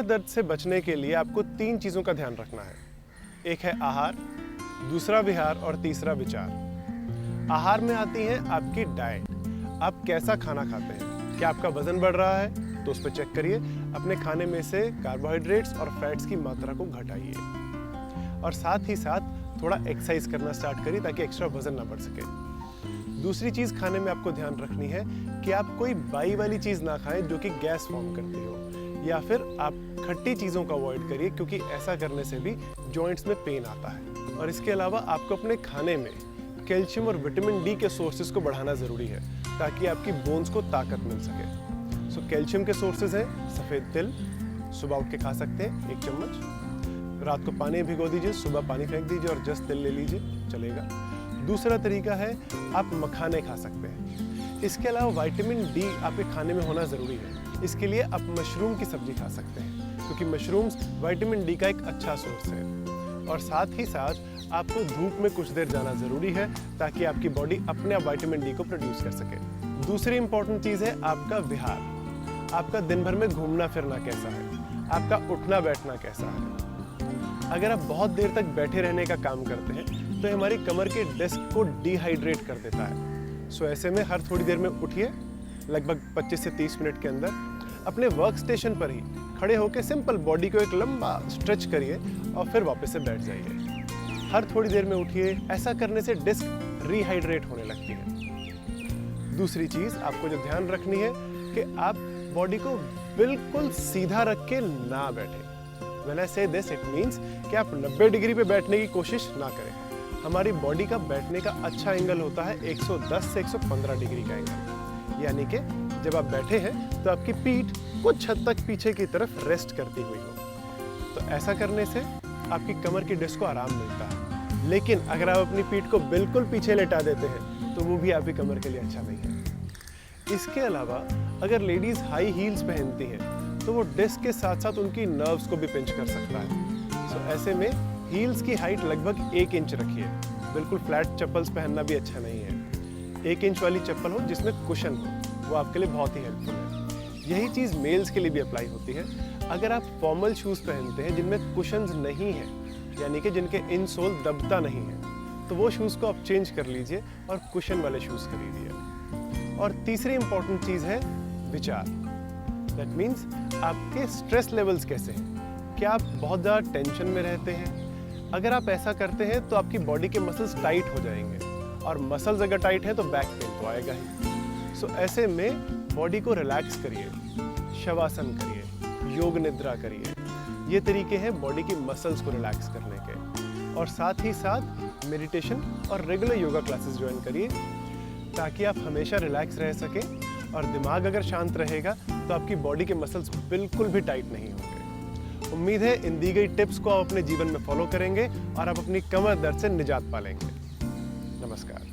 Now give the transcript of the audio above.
दर्द से बचने के लिए आपको 3 चीज़ों का ध्यान रखना है। एक है आहार, दूसरा विहार और तीसरा विचार। आहार में आती है आपकी डाइट, आप कैसा खाना खाते हैं। क्या आपका वजन बढ़ रहा है तो उस पर चेक करिए। अपने खाने में से कार्बोहाइड्रेट्स और फैट्स की मात्रा को घटाइए और साथ ही साथ थोड़ा एक्सरसाइज करना स्टार्ट करिए ताकि एक्स्ट्रा वजन ना बढ़ सके। दूसरी चीज़ खाने में आपको ध्यान रखनी है कि आप कोई बाई वाली चीज़ ना खाएं जो कि गैस फॉर्म करती हो, या फिर आप खट्टी चीज़ों को अवॉइड करिए क्योंकि ऐसा करने से भी जॉइंट्स में पेन आता है। और इसके अलावा आपको अपने खाने में कैल्शियम और विटामिन डी के सोर्सेज को बढ़ाना ज़रूरी है ताकि आपकी बोन्स को ताकत मिल सके। सो कैल्शियम के सोर्सेज हैं सफ़ेद तिल, सुबह उठ के खा सकते हैं 1 चम्मच। रात को पानी भिगो दीजिए, सुबह पानी फेंक दीजिए और जस्ट तिल ले लीजिए, चलेगा। दूसरा तरीका है आप मखाने खा सकते हैं। इसके अलावा विटामिन डी आपके खाने में होना ज़रूरी है। इसके लिए आप मशरूम की सब्जी खा सकते हैं क्योंकि मशरूम्स विटामिन डी का एक अच्छा सोर्स है। और साथ ही साथ आपको धूप में कुछ देर जाना ज़रूरी है ताकि आपकी बॉडी अपने आप विटामिन डी को प्रोड्यूस कर सके। दूसरी इंपॉर्टेंट चीज़ है आपका विहार। आपका दिन भर में घूमना फिरना कैसा है, आपका उठना बैठना कैसा है। अगर आप बहुत देर तक बैठे रहने का काम करते हैं तो हमारी कमर के डिस्क को डिहाइड्रेट कर देता है। सो ऐसे में हर थोड़ी देर में उठिए, लगभग 25 से 30 मिनट के अंदर अपने वर्क स्टेशन पर ही खड़े होकर सिंपल बॉडी को एक लंबा स्ट्रेच करिए और फिर वापस से बैठ जाइए। हर थोड़ी देर में उठिए, ऐसा करने से डिस्क रिहाइड्रेट होने लगती है। दूसरी चीज़ आपको जो ध्यान रखनी है कि आप बॉडी को बिल्कुल सीधा रख के ना बैठे। When I say this, it means कि आप 90 डिग्री पे बैठने की कोशिश ना करें। हमारी बॉडी का बैठने का अच्छा एंगल होता है 110 से 115 डिग्री का एंगल, यानी कि जब आप बैठे हैं तो आपकी पीठ कुछ हद तक पीछे की तरफ रेस्ट करती हुई हो। तो ऐसा करने से आपकी कमर की डिस्क को आराम मिलता है। लेकिन अगर आप अपनी पीठ को बिल्कुल पीछे लेटा देते हैं तो वो भी आपकी कमर के लिए अच्छा नहीं है। इसके अलावा अगर लेडीज़ हाई हील्स पहनती हैं तो वो डिस्क के साथ साथ उनकी नर्व्स को भी पिंच कर सकता है। सो ऐसे में हील्स की हाइट लगभग 1 इंच रखिए। बिल्कुल फ्लैट चप्पल्स पहनना भी अच्छा नहीं है। 1 इंच वाली चप्पल हो जिसमें कुशन हो, वो आपके लिए बहुत ही हेल्पफुल है। यही चीज़ मेल्स के लिए भी अप्लाई होती है। अगर आप फॉर्मल शूज़ पहनते हैं जिनमें कुशन्स नहीं हैं, यानी कि जिनके इनसोल दबता नहीं है, तो वो शूज़ को आप चेंज कर लीजिए और कुशन वाले शूज़ खरीदिए। और तीसरी इंपॉर्टेंट चीज़ है विचार। दैट मीन्स आपके स्ट्रेस लेवल्स कैसे हैं। क्या आप बहुत ज़्यादा टेंशन में रहते हैं? अगर आप ऐसा करते हैं तो आपकी बॉडी के मसल्स टाइट हो जाएंगे, और मसल्स अगर टाइट है तो बैक पेन तो आएगा ही। सो ऐसे में बॉडी को रिलैक्स करिए, शवासन करिए, योग निद्रा करिए। ये तरीके हैं बॉडी की मसल्स को रिलैक्स करने के। और साथ ही साथ मेडिटेशन और रेगुलर योगा क्लासेस ज्वाइन करिए ताकि आप हमेशा रिलैक्स रह सकें। और दिमाग अगर शांत रहेगा तो आपकी बॉडी के मसल्स बिल्कुल भी टाइट नहीं होंगे। उम्मीद है इन दी गई टिप्स को आप अपने जीवन में फॉलो करेंगे और आप अपनी कमर दर्द से निजात पालेंगे। नमस्कार।